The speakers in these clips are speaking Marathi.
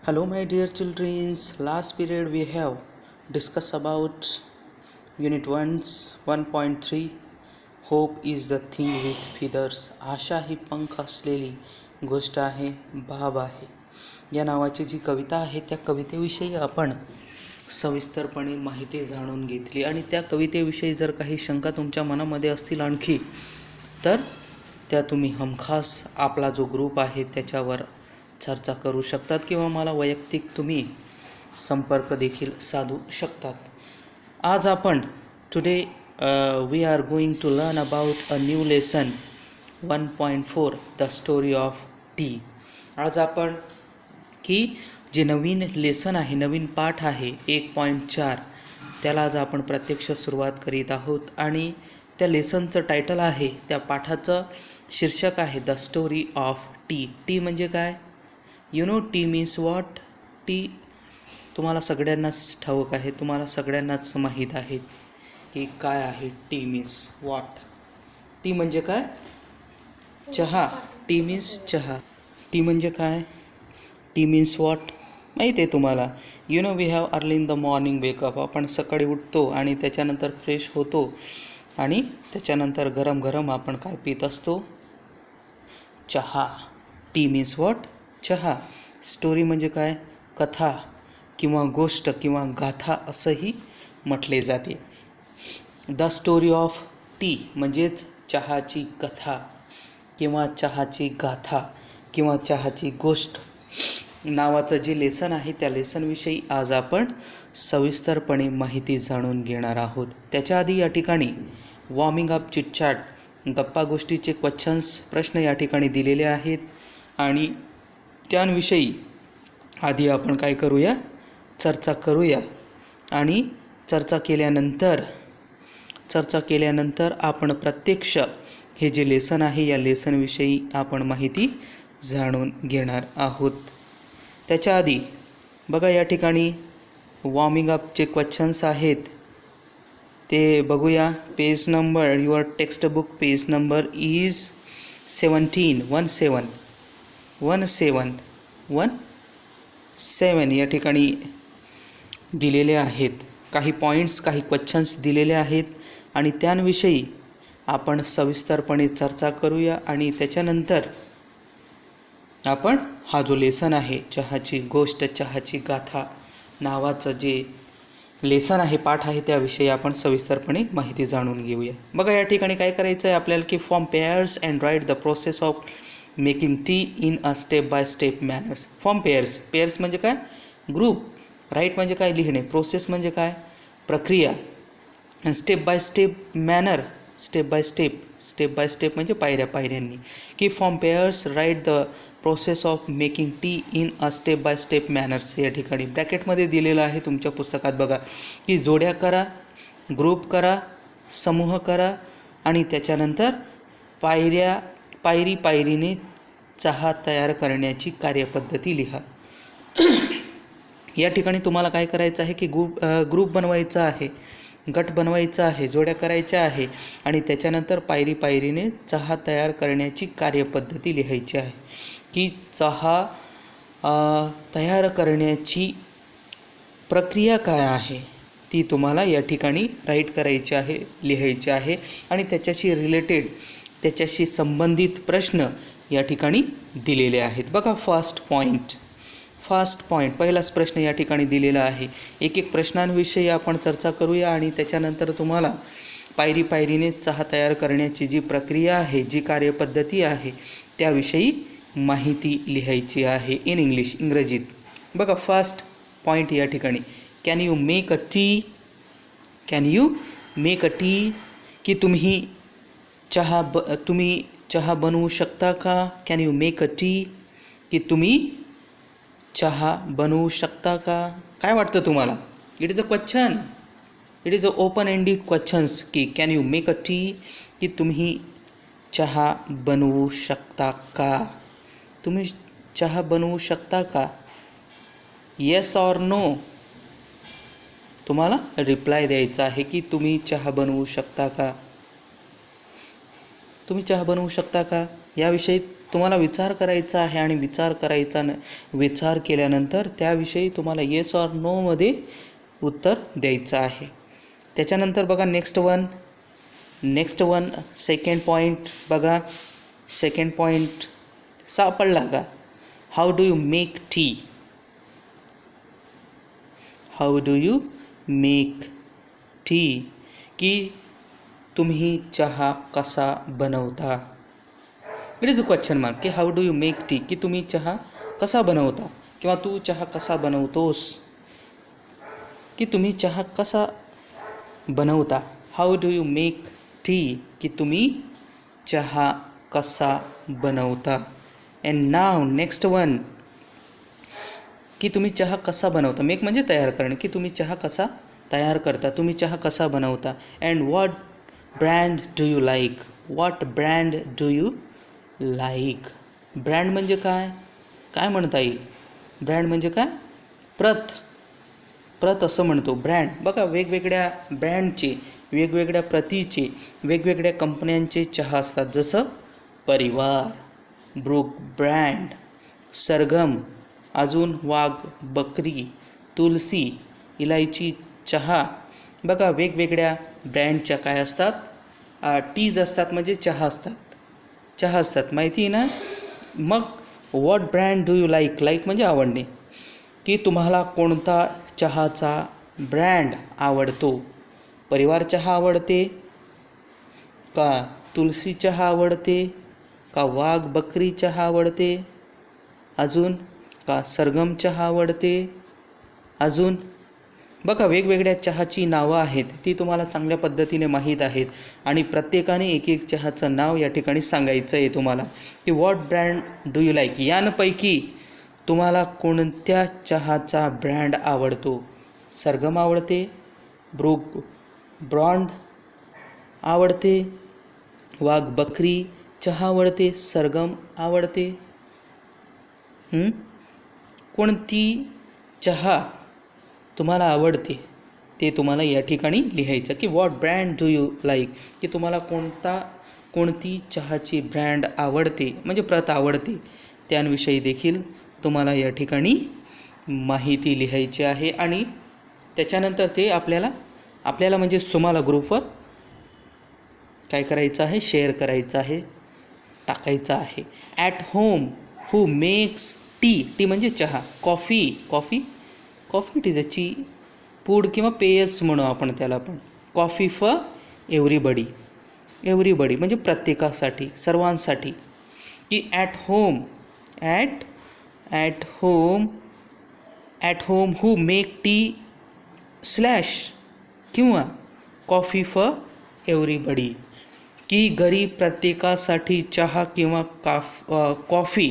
Hello, my dear children. Last period we have discussed about Unit 1's 1.3. Hope is the thing with feathers. आशा ही पंख असलेली गोष्ट आहे, भाव आहे. या नावाची जी कविता आहे त्या कवितेविषयी आपण सविस्तरपणे माहिती जाणून घेतली आणि त्या कवितेविषयी जर काही शंका तुमच्या मनामध्ये असतील आणखी तर त्या तुम्ही हमखास आपला जो ग्रुप आहे त्याच्यावर चर्चा करू शकतात किंवा मला वैयक्तिक तुम्ही संपर्क देखील साधू शकतात. आज आपण today we are going to learn about a new lesson 1.4 the story of tea. आज आपण की जे नवीन लेसन आहे, नवीन पाठ आहे 1.4 त्याला आज आपण प्रत्यक्ष सुरुवात करीत आहोत आणि त्या लेसनचं टायटल आहे, त्या पाठाचं शीर्षक आहे the story of T. T म्हणजे काय? You know T means what? T तुम्हाला सगळ्यांनाच ठाऊक आहे, तुम्हाला सगळ्यांनाच माहीत आहे की काय आहे टी मीन्स वॉट. टी म्हणजे काय? चहा. टी मीन्स चहा. टी म्हणजे काय? टी मीन्स वॉट माहीत आहे तुम्हाला. You know we have early in the morning wake up. आपण सकाळी उठतो आणि त्याच्यानंतर फ्रेश होतो आणि त्याच्यानंतर गरम गरम आपण काय पित असतो? चहा. T means what? चहा. स्टोरी म्हणजे काय? कथा किंवा गोष्ट किंवा गाथा असंही म्हटले जाते. द स्टोरी ऑफ टी म्हणजेच चहाची कथा किंवा चहाची गाथा किंवा चहाची गोष्ट नावाचं जे लेसन आहे त्या लेसनविषयी आज आपण सविस्तरपणे माहिती जाणून घेणार आहोत. त्याच्या आधी या ठिकाणी वॉर्मिंग अप चिटचॅट गप्पा गोष्टीचे क्वेश्चन्स प्रश्न या ठिकाणी दिलेले आहेत आणि त्यांविषयी आधी आपण काय करूया? चर्चा करूया आणि चर्चा केल्यानंतर आपण प्रत्यक्ष हे जे लेसन आहे या लेसनविषयी आपण माहिती जाणून घेणार आहोत. त्याच्या आधी बघा या ठिकाणी वॉर्मिंग अपचे क्वेश्चन्स आहेत ते बघूया. Page number your text book page number is 17 या ठिकाणी दिलेले आहेत. काही पॉईंट्स, काही क्वेश्चन्स दिलेले आहेत आणि त्यांविषयी आपण सविस्तरपणे चर्चा करूया आणि त्याच्यानंतर आपण हा जो लेसन आहे चहाची गोष्ट, चहाची गाथा नावाचं जे लेसन आहे, पाठ आहे, त्याविषयी आपण सविस्तरपणे माहिती जाणून घेऊया. बघा या ठिकाणी काय करायचं आहे आपल्याला की form pairs and write the process of making tea in a step by step manners. Form pairs म्हणजे काय? ग्रुप. राईट म्हणजे काय? लिहिणे. प्रोसेस म्हणजे काय? प्रक्रिया. Step by step manner, step by step म्हणजे पायऱ्यांनी. की form pairs write the process of making tea in a step by step manners. या ठिकाणी ब्रॅकेटमध्ये दिलेलं आहे तुमच्या पुस्तकात बघा की जोड्या करा, ग्रुप करा, समूह करा आणि त्याच्यानंतर पायरीने चहा तयार करण्याची कार्यपद्धती लिहा. या ठिकाणी तुम्हाला काय करायचं आहे की ग्रुप बनवायचा आहे, गट बनवायचा आहे, जोड्या करायच्या आहे आणि त्याच्यानंतर पायरीने चहा तयार करण्याची कार्यपद्धती लिहायची आहे. की चहा तयार करण्याची प्रक्रिया काय आहे ती तुम्हाला या ठिकाणी राईट करायची आहे, लिहायची आहे आणि त्याच्याशी रिलेटेड, त्याच्याशी संबंधित प्रश्न या ठिकाणी दिलेले आहेत. बघा फर्स्ट पॉईंट पहिलाच प्रश्न या ठिकाणी दिलेला आहे. एक प्रश्नांविषयी आपण चर्चा करूया आणि त्याच्यानंतर तुम्हाला पायरीने चहा तयार करण्याची जी प्रक्रिया आहे, जी कार्यपद्धती आहे त्याविषयी माहिती लिहायची आहे इन इंग्रजीत. बघा फर्स्ट पॉईंट या ठिकाणी can you make a tea की तुम्ही चहा बनवू शकता का? Can you make a tea की तुम्ही चहा बनवू शकता का? काय वाटतं तुम्हाला? It is a question, it is a open ended questions की can you make a tea की तुम्ही चहा बनवू शकता का? तुम्ही चहा बनवू शकता का? येस ऑर नो तुम्हाला रिप्लाय द्यायचा आहे की तुम्ही चहा बनवू शकता का? तुम्ही चहा बनवू शकता का? याविषयी तुम्हाला विचार करायचा आहे आणि विचार केल्यानंतर त्याविषयी तुम्हाला येस ऑर नोमध्ये उत्तर द्यायचं आहे. त्याच्यानंतर बघा नेक्स्ट वन सेकंड पॉईंट बघा. सेकंड पॉईंट सापडला का? How do you make tea? How do you make tea? की तुम्ही चहा कसा बनवता? It is a question mark की how do you make tea, की तुम्ही चहा कसा बनवता किंवा तू चहा कसा बनवतोस, की तुम्ही चहा कसा बनवता. How do you make tea, की तुम्ही चहा कसा बनवता. अँड नाव नेक्स्ट वन, की तुम्ही चहा कसा बनवता. मेक म्हणजे तयार करणे, की तुम्ही चहा कसा तयार करता, तुम्ही चहा कसा बनवता. And what brand do you like. What brand do you like. Brand म्हणजे काय म्हणता येईल. ब्रँड म्हणजे काय? प्रत असं म्हणतो. ब्रँड बघा, वेगवेगळ्या ब्रँडचे, वेगवेगळ्या प्रतीचे, वेगवेगळ्या कंपन्यांचे चहा असतात. जसं परिवार, ब्रूक ब्रँड, सरगम, अजून वाघ बकरी, तुलसी, इलायची चहा. बघा वेगवेगळ्या ब्रँडच्या काय असतात, टीज असतात, म्हणजे चहा असतात माहिती आहे ना. मग what brand do you like. Like म्हणजे आवडणे, की तुम्हाला कोणता चहाचा ब्रँड आवडतो. परिवार चहा आवडते का, तुलसी चहा आवडते का, वाघ बकरी चहा आवडते, अजून का सरगम चहा आवडते, अजून बघा वेगवेगळ्या चहाची नावं आहेत, ती तुम्हाला चांगल्या पद्धतीने माहीत आहेत आणि प्रत्येकाने एक एक चहाचं नाव या ठिकाणी सांगायचं आहे तुम्हाला, की what brand do you like. यांपैकी तुम्हाला कोणत्या चहाचा ब्रँड आवडतो. सरगम आवडते, ब्रूक ब्रँड आवडते, वाघ बकरी चहा आवडते, सरगम आवडते. कोणती चहा तुम्हाला आवडते ते तुम्हाला या ठिकाणी लिहायचं, की what brand do you like, की तुम्हाला कोणती चहाची ब्रँड आवडते, म्हणजे प्रत आवडते, त्यांविषयी देखील तुम्हाला या ठिकाणी माहिती लिहायची आहे. आणि त्याच्यानंतर ते आपल्याला म्हणजे तुम्हाला ग्रुपवर काय करायचं आहे, शेअर करायचं आहे, टाकायचं आहे. At home who makes T म्हणजे चहा. Coffee it is a food किंवा पेयच म्हणू आपण त्याला. पण कॉफी फॉर एव्हरीबडी म्हणजे प्रत्येकासाठी, सर्वांसाठी. की at home who make tea slash किंवा कॉफी फॉर एव्हरीबडी, की घरी प्रत्येकासाठी चहा किंवा कॉफी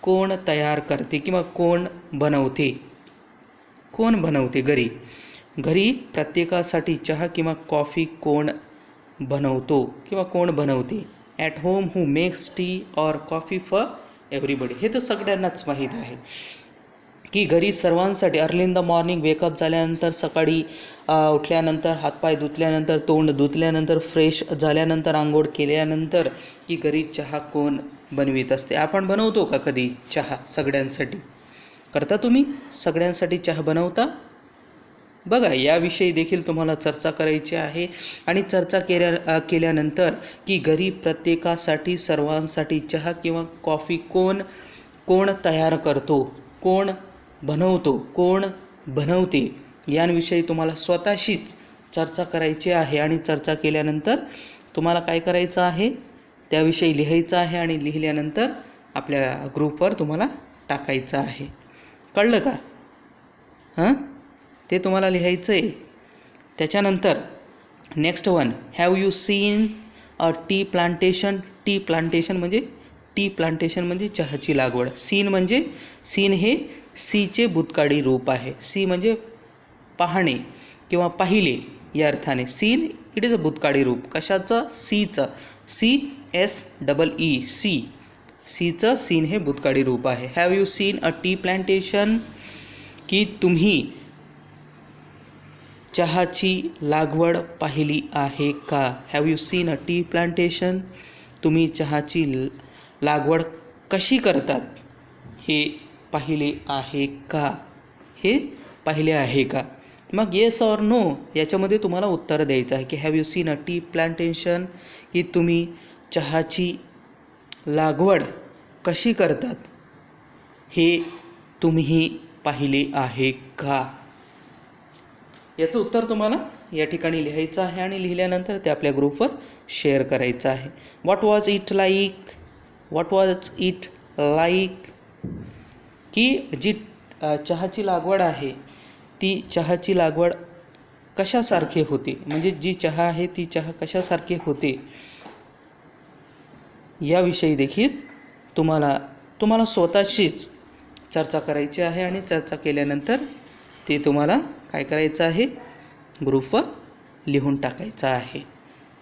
कोण तयार करते किंवा कोण बनवते घरी प्रत्येकासाठी चहा किंवा कॉफी कोण बनवतो किंवा कोण बनवते. At home who makes T or coffee for everybody. हे तर सगळ्यांनाच माहीत आहे की घरी सर्वांसाठी early in the morning wake up झाल्यानंतर, सकाळी उठल्यानंतर, हातपाय धुतल्यानंतर, तोंड धुतल्यानंतर, फ्रेश झाल्यानंतर, आंघोळ केल्यानंतर, की घरी चहा कोण बनवित असते. आपण बनवतो का कधी चहा सगळ्यांसाठी? करता तुम्ही? सगळ्यांसाठी चहा बनवता? बघा याविषयी देखील तुम्हाला चर्चा करायची आहे. आणि चर्चा केल्यानंतर की घरी प्रत्येकासाठी, सर्वांसाठी चहा किंवा कॉफी कोण तयार करतो, कोण बनवतो, कोण बनवते, यांविषयी तुम्हाला स्वतःशीच चर्चा करायची आहे. आणि चर्चा केल्यानंतर तुम्हाला काय करायचं आहे, त्याविषयी लिहायचं आहे. आणि लिहिल्यानंतर आपल्या ग्रुपवर तुम्हाला टाकायचं आहे. कळलं का? ते तुम्हाला लिहायचं आहे. त्याच्यानंतर next one, have you seen a tea plantation. Tea plantation म्हणजे चहाची लागवड. सीन हे सीचे भूतकाळी रूप आहे. सी म्हणजे पाहणे किंवा पाहिले या अर्थाने. सीन इट इज अ भूतकाळी रूप. कशाचं? सीचं. CSEE सीचं सीन हे भूतकाळी रूप आहे. Have you seen a tea plantation, की तुम्ही चहाची लागवड पाहिली आहे का? Have you seen a tea plantation, तुम्ही चहाची लागवड कशी करतात हे पाहिले आहे का? हे पाहिले आहे का? मग येस ऑर नो याच्यामध्ये तुम्हाला उत्तर द्यायचं आहे की have you seen a tea plantation, की तुम्ही चहाची लागवड कशी करतात हे तुम्ही पाहिले आहे का? याचं उत्तर तुम्हाला या ठिकाणी लिहायचं आहे आणि लिहिल्यानंतर ते आपल्या ग्रुपवर शेअर करायचं आहे. What was it like? What was it like? की जी चहाची लागवड आहे ती चहाची लागवड कशासारखे होते, म्हणजे जी चहा आहे ती चहा कशासारखे होते याविषयी देखील तुम्हाला स्वतःशीच चर्चा करायची आहे आणि चर्चा केल्यानंतर ते तुम्हाला काय करायचं आहे, ग्रुपवर लिहून टाकायचं आहे.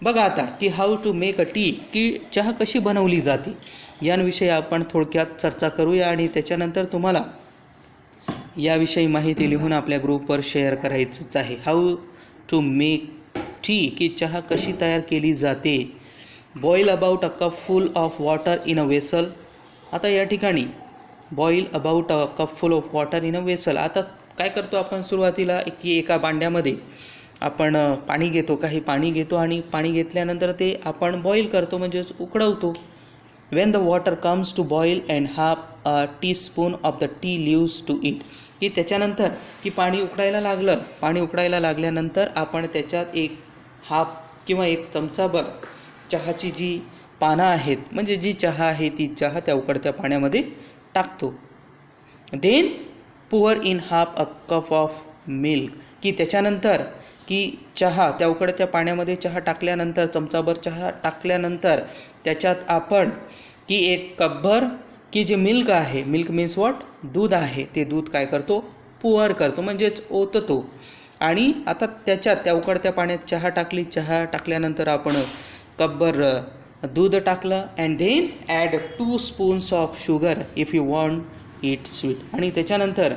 बघा आता की how to make a tea, की चहा कशी बनवली जाते यांविषयी आपण थोडक्यात चर्चा करूया आणि त्याच्यानंतर तुम्हाला याविषयी माहिती लिहून आपल्या ग्रुपवर शेअर करायचंच आहे. हाऊ टू मेक टी, की चहा कशी तयार केली जाते. Boil about a cup full of water in a vessel. आता या ठिकाणी boil about a cup full of water in a vessel. आता काय करतो आपण सुरुवातीला की एका भांड्यामध्ये आपण पाणी घेतो, काही पाणी घेतो आणि पाणी घेतल्यानंतर ते आपण बॉईल करतो, म्हणजेच उकळवतो. When the water comes to boil and half a teaspoon of the tea leaves to it, की त्याच्यानंतर की पाणी उकळायला लागलं, पाणी उकळायला लागल्यानंतर आपण त्याच्यात एक हाफ किंवा एक चमचाभर चहाची जी पानं आहेत, म्हणजे जी चहा आहे ती चहा त्या उकळत्या पाण्यामध्ये टाकतो. Then pour in half a cup of milk, की त्याच्यानंतर की चहा त्या उकळत्या पाण्यामध्ये चहा टाकल्यानंतर चमचाभर चहा टाकल्यानंतर त्याच्यात आपण की एक कपभर की जे मिल्क आहे, मिल्क मीन्स वॉट, दूध आहे, ते दूध काय करतो, पुअर करतो, म्हणजेच ओततो. आणि आता त्याच्यात त्या उकळत्या पाण्यात चहा टाकली, चहा टाकल्यानंतर आपण कपभर दूध टाकलं and then add 2 spoons of sugar if you want it sweet, आणि त्याच्यानंतर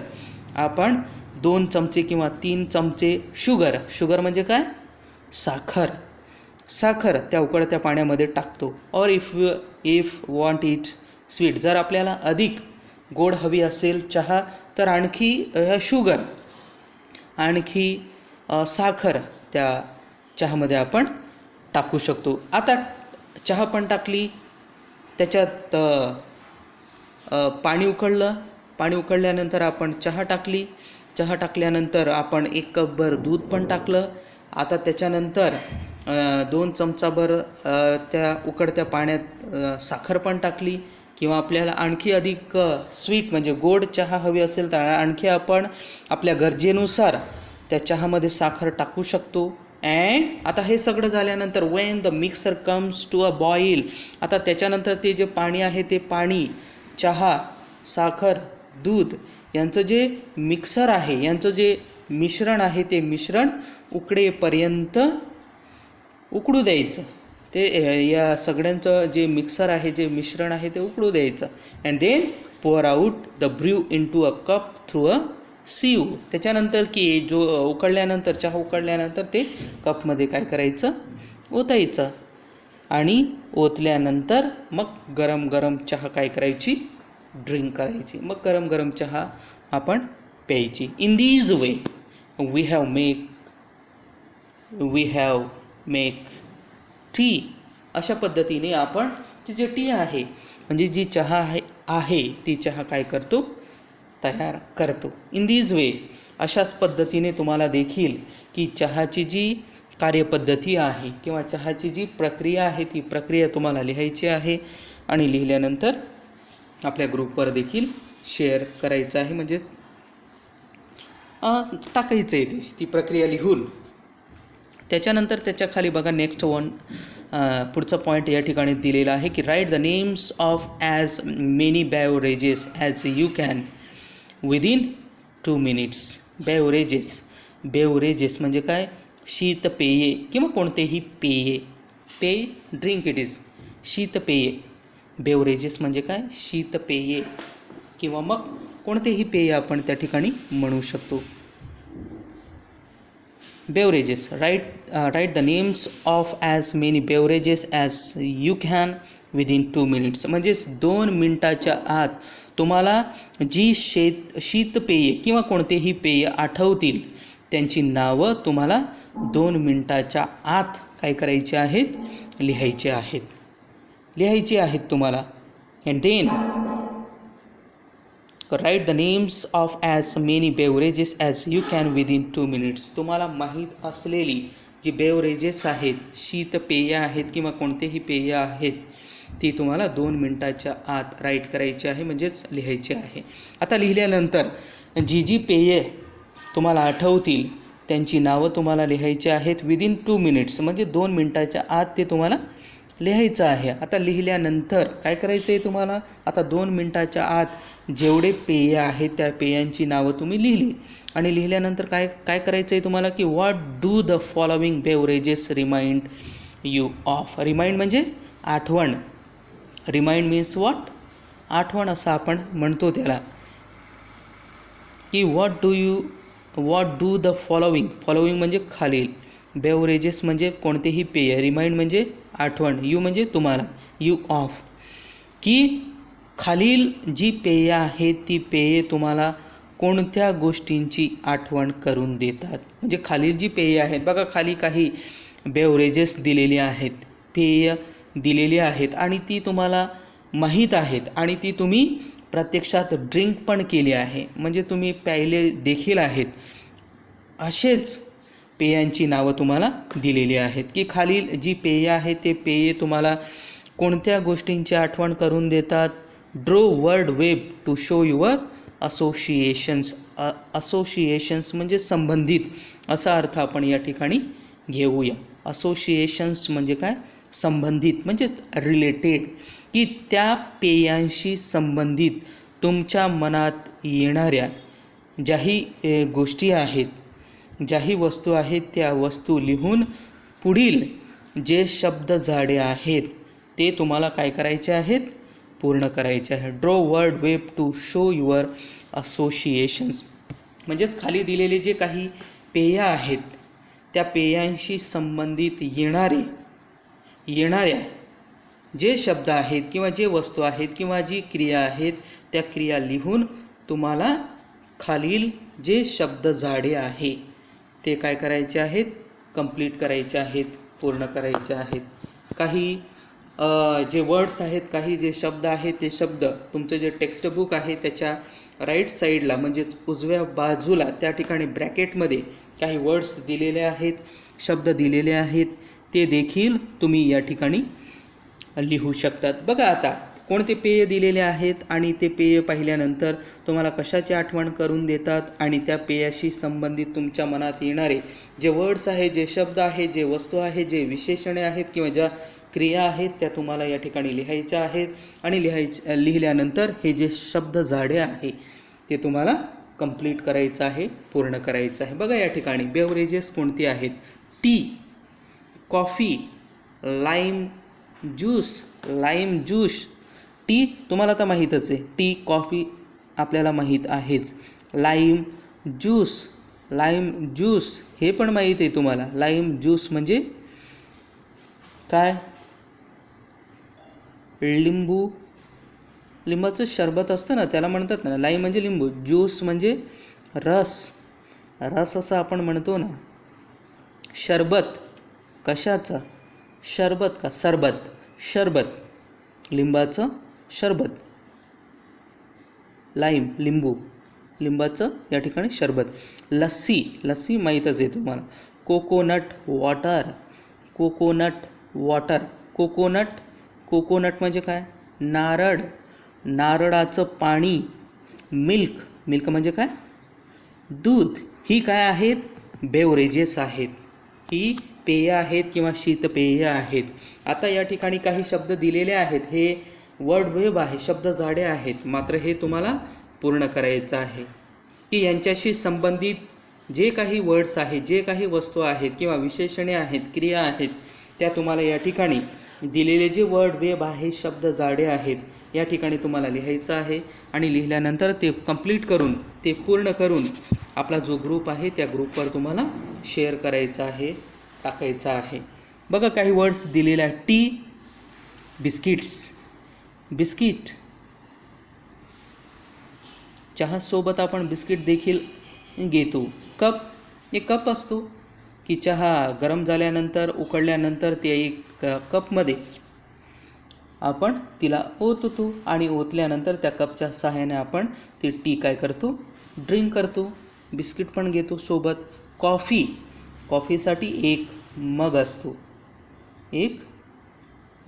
आपण 2 चमचे किंवा 3 चमचे शुगर म्हणजे काय, साखर त्या उकळत्या पाण्यामध्ये टाकतो. और इफ वॉन्ट इट स्वीट, जर आपल्याला अधिक गोड हवी असेल चहा तर आणखी शुगर, आणखी साखर त्या चहामध्ये आपण टाकू शकतो. आता चहा पण टाकली, त्याच्यात पाणी उकळल्यानंतर आपण चहा टाकल्यानंतर आपण 1 कपभर दूध पण टाकलं. आता त्याच्यानंतर 2 चमचाभर त्या उकळत्या पाण्यात साखर पण टाकली, किंवा आपल्याला आणखी अधिक स्वीट म्हणजे गोड चहा हवी असेल तर आणखी आपण आपल्या गरजेनुसार त्या चहामध्ये साखर टाकू शकतो. अँड आता हे सगळं झाल्यानंतर when the mixer comes to a boil, आता त्याच्यानंतर ते जे पाणी आहे ते पाणी, चहा, साखर, दूध यांचं जे मिक्सर आहे, यांचं जे मिश्रण आहे ते मिश्रण उकळेपर्यंत उकळू द्यायचं. ते या सगळ्यांचं जे मिक्सर आहे, जे मिश्रण आहे ते उकळू द्यायचं. And then pour out the brew into a cup through a sieve. त्याच्यानंतर की जो चहा उकळल्यानंतर ते कपमध्ये काय करायचं, ओतायचं. आणि ओतल्यानंतर मग गरम चहा काय करायची, ड्रिंक करायची. मग गरम चहा आपण प्यायची. In this way we have make tea. अशा पद्धतीने आपण ती जी टी आहे, म्हणजे जी चहा आहे ती चहा काय करतो, तयार करतो. इन दिस वे, अशाच पद्धतीने तुम्हाला देखील की चहाची जी कार्यपद्धती आहे किंवा चहाची जी प्रक्रिया आहे ती प्रक्रिया तुम्हाला लिहायची आहे आणि लिहिल्यानंतर आपल्या ग्रुपवर देखील शेअर करायचं आहे, म्हणजेच टाकायचं आहे ती प्रक्रिया लिहून. त्याच्यानंतर त्याच्या खाली बघा नेक्स्ट पुढचा पॉईंट या ठिकाणी दिलेला आहे की right the names of as many beverages as you can within 2 minutes. Beverages म्हणजे काय, शीतपेये किंवा कोणतेही पेय ड्रिंक इट इज, शीतपेये. बेवरेजेस म्हणजे काय, शीतपेये किंवा मग कोणतेही पेय आपण त्या ठिकाणी म्हणू शकतो. Beverages. Write the names of as many beverages as you can within 2 minutes. म्हणजेच 2 मिनटाच्या आत तुम्हाला जी शीतपेये किंवा कोणतेही पेय आठवतील त्यांची नावं तुम्हाला 2 मिनटाच्या आत काय करायची आहेत, लिहायची आहेत तुम्हाला. And then write the names of as many beverages as you can within 2 minutes. तुम्हाला माहीत असलेली जी बेवरेजेस आहेत, शीतपेय आहेत किंवा कोणतेही पेय आहेत, ती तुम्हाला 2 मिनटाच्या आत राईट करायची आहे, म्हणजेच लिहायची आहे. आता लिहिल्यानंतर जी पेये तुम्हाला आठवतील त्यांची नावं तुम्हाला लिहायची आहेत विदिन 2 मिनिट्स, म्हणजे 2 मिनटाच्या आत ते तुम्हाला लिहायचं आहे. आता लिहिल्यानंतर काय करायचं आहे तुम्हाला, आता 2 मिनटाच्या आत जेवढे पेय आहेत त्या पेयांची नावं तुम्ही लिहिली आणि लिहिल्यानंतर काय करायचं आहे तुम्हाला की what do the following beverages remind you of. Remind म्हणजे आठवण. रिमाइंड मीन्स व्हॉट, आठवण असं आपण म्हणतो त्याला, की व्हॉट डू द फॉलोविंग म्हणजे खालील, बेवरेजेस म्हणजे कोणतेही पेय, रिमाइंड म्हणजे आठवण, यू म्हणजे तुम्हाला, यू ऑफ, की खालील जी पेय आहेत ती पेये तुम्हाला कोणत्या गोष्टींची आठवण करून देतात. म्हणजे खालील जी पेय आहेत बघा, खाली काही बेवरेजेस दिलेली आहेत, पेय दिलेली आहेत आणि ती तुम्हाला माहीत आहेत आणि ती तुम्ही प्रत्यक्षात ड्रिंक पण केली आहे, म्हणजे तुम्ही प्यायले देखील आहेत. असेच पेयांची नावं तुम्हाला दिलेली आहेत, की खालील जी पेय आहेत ते पेये तुम्हाला कोणत्या गोष्टींची आठवण करून देतात. ड्रो word web two show your associations. Associations म्हणजे संबंधित असा अर्थ आपण या ठिकाणी घेऊया. असोसिएशन्स म्हणजे काय, संबंधित म्हणजे रिलेटेड, की त्या पेयांशी संबंधित तुमच्या मनात येणाऱ्या ज्याही गोष्टी आहेत, ज्याही वस्तू आहेत, त्या वस्तू लिहून पुढील जे शब्द झाडे आहेत ते तुम्हाला काय करायचे आहेत, पूर्ण करायचे आहे. Draw word web two show your associations. म्हणजेच खाली दिलेले जे काही पेय आहेत त्या पेयांशी संबंधित येणाऱ्या जे शब्द आहेत किंवा जे वस्तू आहेत किंवा जी क्रिया आहेत त्या क्रिया लिहून तुम्हाला खालील जे शब्द झाडे आहे ते काय करायचे आहेत, कंप्लीट करायचे आहेत, पूर्ण करायचे आहेत. काही जे वर्ड्स आहेत, काही जे शब्द आहेत ते शब्द तुमचं जे टेक्स्टबुक आहे त्याच्या राईट साईडला म्हणजेच उजव्या बाजूला त्या ठिकाणी ब्रॅकेटमध्ये काही वर्ड्स दिलेले आहेत, शब्द दिलेले आहेत, ते देखील तुम्ही या ठिकाणी लिहू शकतात. बघा आता कोणते पेय दिलेले आहेत आणि ते पेय पाहिल्यानंतर तुम्हाला कशाची आठवण करून देतात आणि त्या पेयाशी संबंधित तुमच्या मनात येणारे जे वर्ड्स आहेत, जे शब्द आहेत, जे वस्तू आहेत, जे विशेषणे आहेत किंवा ज्या क्रिया आहेत त्या तुम्हाला या ठिकाणी लिहायच्या आहेत. आणि लिहिल्यानंतर हे जे शब्द झाडे आहे ते तुम्हाला कंप्लीट करायचं आहे, पूर्ण करायचं आहे. बघा या ठिकाणी बेवरेजेस कोणती आहेत, T, coffee, lime juice. T तुम्हाला तर माहीतच आहे, टी कॉफी आपल्याला माहीत आहेच. लाईम ज्यूस हे पण माहीत आहे तुम्हाला. लाईम ज्यूस म्हणजे काय, लिंबाचं शरबत असतं ना त्याला म्हणतात ना. लाईम म्हणजे लिंबू, ज्यूस म्हणजे रस असं आपण म्हणतो ना. शरबत कशाचा, शरबत का, शरबत लिंबाचं शरबत, लाईम लिंबाचं या ठिकाणी शरबत. लस्सी माहीतच आहे तुम्हाला. Coconut water. कोकोनट म्हणजे काय, नारळाचं पाणी. मिल्क म्हणजे काय, दूध. ही काय आहेत, बेवरेजेस आहेत, ही पेय आहेत किंवा शीतपेय आहेत. आता या ठिकाणी काही शब्द दिलेले आहेत, हे वर्ड वेब आहे, शब्द झाडे आहेत, मात्र हे तुम्हाला पूर्ण करायचं आहे की यांच्याशी संबंधित जे काही वर्ड्स आहेत, जे काही वस्तू आहेत किंवा विशेषणे आहेत, क्रिया आहेत, त्या तुम्हाला या ठिकाणी दिलेले जे वर्ड वेब आहे, शब्द झाडे आहेत, या ठिकाणी तुम्हाला लिहायचं आहे. आणि लिहिल्यानंतर ते कंप्लीट करून, ते पूर्ण करून आपला जो ग्रुप आहे त्या ग्रुपवर तुम्हाला शेअर करायचा आहे, टाकायचा आहे. बघा काही वर्ड्स दिलेले आहेत. बिस्किट, चहासोबत आपण बिस्किट देखील घेतो. एक कप असतो की चहा गरम झाल्यानंतर उकळल्यानंतर ते एक कपमध्ये आपण तिला ओततो आणि ओतल्यानंतर त्या कपच्या सहाय्याने आपण ती टी काय करतो, ड्रिंक करतो. बिस्किट पण घेतो सोबत. कॉफीसाठी एक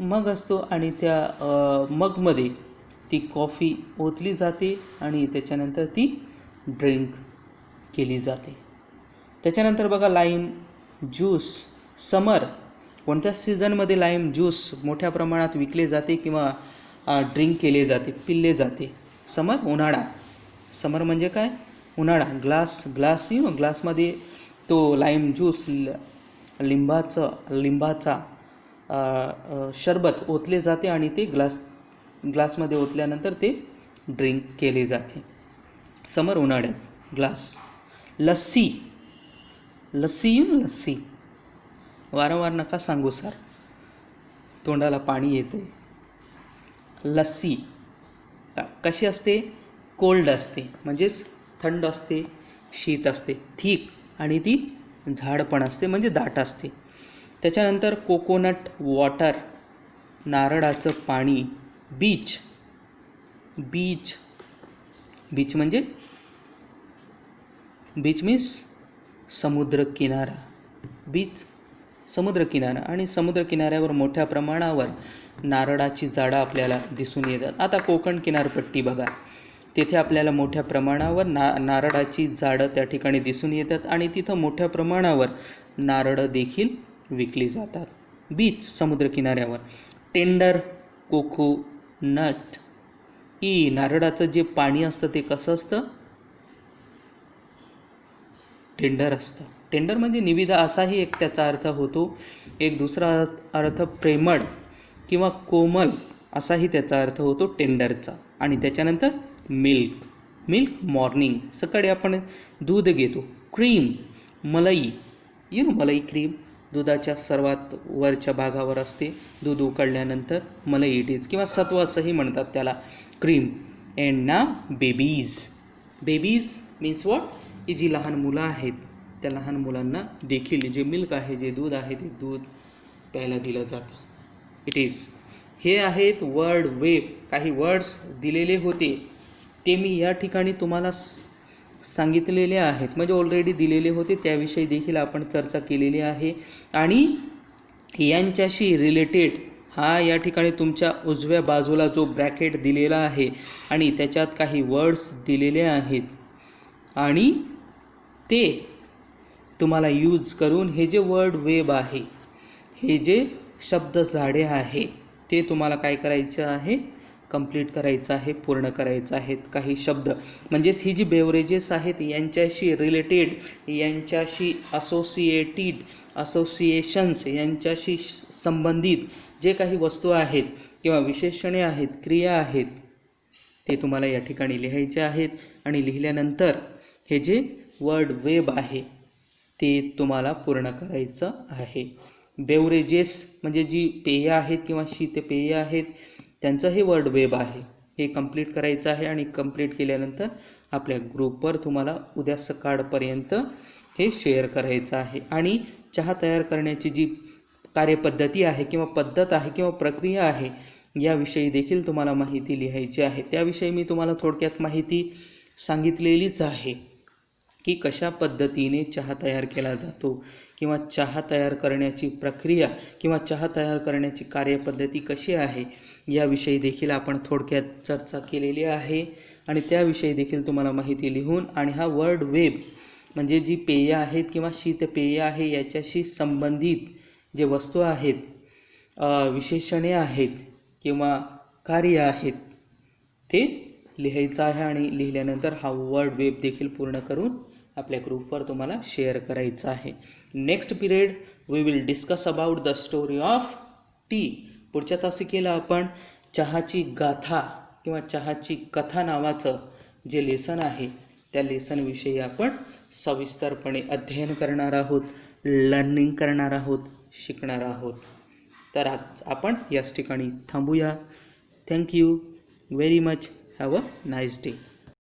मग असतो आणि त्या मगमध्ये ती कॉफी ओतली जाते आणि त्याच्यानंतर ती ड्रिंक केली जाते. त्याच्यानंतर बघा लाईम ज्यूस. समर, कोणत्या सीझनमध्ये लाईम ज्यूस मोठ्या प्रमाणात विकले जाते किंवा ड्रिंक केले जाते, पिले जाते? उन्हाळा. समर म्हणजे काय? उन्हाळा. ग्लासमध्ये तो लाईम ज्यूस, लिंबाचा शरबत ओतले जाते आणि ते ग्लासमध्ये ओतल्यानंतर ते ड्रिंक केले जाते. समर, उन्हाळ्यात. ग्लास. लस्सी. वारंवार नका सांगू सर, तोंडाला पाणी येते. लस्सी कशी असते? कोल्ड असते, म्हणजेच थंड असते, शीत असते. थिक आणि ती झाड पण असते, म्हणजे दाट असते. त्याच्यानंतर कोकोनट वॉटर, नारळाचं पाणी. बीच मीन्स समुद्रकिनारा. समुद्रकिनारा आणि समुद्रकिनाऱ्यावर मोठ्या प्रमाणावर नारळाची झाडं आपल्याला दिसून येतात. आता कोकण किनारपट्टी बघा, तेथे आपल्याला मोठ्या प्रमाणावर नारळाची झाडं त्या ठिकाणी दिसून येतात आणि तिथं मोठ्या प्रमाणावर नारळं देखील विकली जातात. बीच, समुद्रकिनाऱ्यावर. Tender coconut. नारळाचं जे पाणी असतं ते कसं असतं? टेंडर असतं. टेंडर म्हणजे निविदा असाही एक त्याचा अर्थ होतो. एक दुसरा अर्थ प्रेमळ किंवा कोमल असाही त्याचा अर्थ होतो टेंडरचा. आणि त्याच्यानंतर मिल्क मॉर्निंग, सकाळी आपण दूध घेतो. क्रीम, मलाई. मलाई क्रीम दुधाच्या सर्वात वरच्या भागावर असते. दूध उकळल्यानंतर मलाई इट इज, किंवा सत्व असंही म्हणतात त्याला, क्रीम. अँड ना बेबीज मीन्स वॉट? ही जी लहान मुलं आहेत त्या लहान मुलांना देखील जे मिल्क आहे, जे दूध आहे, ते दूध प्यायला दिलं जातं. It is. हे आहेत वर्ड वेब. काही वर्ड्स दिलेले होते ते मी या ठिकाणी तुम्हाला सांगितलेले आहेत, म्हणजे ऑलरेडी दिलेले होते, त्याविषयी देखील आपण चर्चा केलेली आहे. आणि यांच्याशी रिलेटेड हा या ठिकाणी तुमच्या उजव्या बाजूला जो ब्रॅकेट दिलेला आहे आणि त्याच्यात काही वर्ड्स दिलेले आहेत आणि ते तुम्हाला यूज करून हे जे वर्ड वेब आहे, हे जे शब्द झाडे आहे, ते तुम्हाला काय करायचं आहे? कंप्लीट करायचं आहे, पूर्ण करायचं आहेत. काही शब्द म्हणजेच ही जी बेवरेजेस आहेत यांच्याशी रिलेटेड, यांच्याशी असोसिएशन्स, यांच्याशी संबंधित जे काही वस्तू आहेत किंवा विशेषणे आहेत, क्रिया आहेत, ते तुम्हाला या ठिकाणी लिहायचे आहेत. आणि लिहिल्यानंतर हे जे वर्ड वेब आहे ते तुम्हाला पूर्ण करायचं आहे. बेवरेजेस म्हणजे जी पेय आहेत किंवा शीतपेय आहेत त्यांचं हे वर्ड वेब आहे, हे कंप्लीट करायचं आहे. आणि कंप्लीट केल्यानंतर आपल्या ग्रुपवर तुम्हाला उद्या सकाळपर्यंत हे शेअर करायचं आहे. आणि चहा तयार करण्याची जी कार्यपद्धती आहे किंवा पद्धत आहे किंवा प्रक्रिया आहे याविषयी देखील तुम्हाला माहिती लिहायची आहे. त्याविषयी मी तुम्हाला थोडक्यात माहिती सांगितलेलीच आहे की कशा पद्धतीने चहा तयार केला जातो किंवा चहा तयार करण्याची प्रक्रिया किंवा चहा तयार करण्याची कार्यपद्धती कशी आहे याविषयी देखील आपण थोडक्यात चर्चा केलेली आहे. आणि त्याविषयी देखील तुम्हाला माहिती लिहून, आणि हा वर्ड वेब म्हणजे जी पेय आहेत किंवा शीतपेय आहे याच्याशी संबंधित जे वस्तू आहेत, विशेषणे आहेत किंवा कार्य आहेत ते लिहायचं आहे. आणि लिहिल्यानंतर हा वर्ड वेब देखील पूर्ण करून आपल्या ग्रुपवर तुम्हाला शेअर करायचं आहे. Next period we will discuss about the story of tea. पुढच्या तासिकेला आपण चहाची गाथा किंवा चहाची कथा नावाचं जे लेसन आहे त्या लेसनविषयी आपण सविस्तरपणे अध्ययन करणार आहोत, लर्निंग करणार आहोत, शिकणार आहोत. तर आज आपण याच ठिकाणी थांबूया. Thank you very much. Have a nice day.